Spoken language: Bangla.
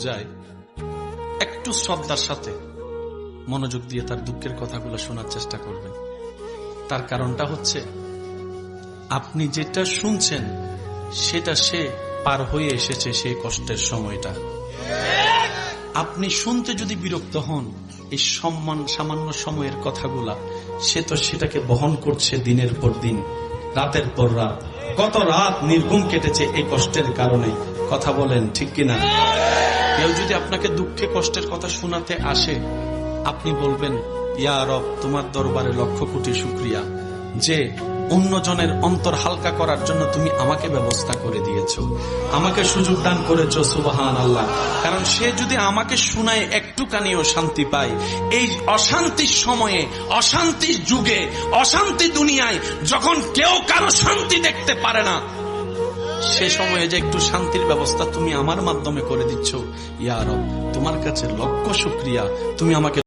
বোঝায়, একটু শ্রদ্ধার সাথে মনোযোগ দিয়ে তার দুঃখের কথাগুলো শোনার চেষ্টা করবেন। তার কারণটা হচ্ছে, আপনি যেটা শুনছেন সেটা সে পার হয়ে এসেছে সেই কষ্টের সময়টা। আপনি শুনতে যদি বিরক্ত হন এই সামান্য সময়ের কথাগুলা, সে তো সেটাকে বহন করছে দিনের পর দিন, রাতের পর রাত। কত রাত নির্ঘুম কেটেছে এই কষ্টের কারণে। কথা বলেন ঠিক কিনা? কেউ যদি আপনাকে দুঃখে কষ্টের কথা শোনাতে আসে, আপনি বলবেন, ইয়া রব, তোমার দরবারে লক্ষ কোটি শুকরিয়া যে অন্যজনের অন্তর হালকা করার জন্য তুমি আমাকে ব্যবস্থা করে দিয়েছো, আমাকে সুযোগ দান করেছো। সুবহানাল্লাহ। কারণ সে যদি আমাকে শোনায় একটুখানিও শান্তি পায়, এই অশান্তির সময়ে, অশান্তির যুগে, অশান্তি দুনিয়ায় যখন কেউ কারো শান্তি দেখতে পারে না, সে সময়ে যে একটু শান্তির ব্যবস্থা তুমি আমার মাধ্যমে করে দিচ্ছ, ইয়া রব, তোমার কাছে লক্ষ শুকরিয়া, তুমি আমাকে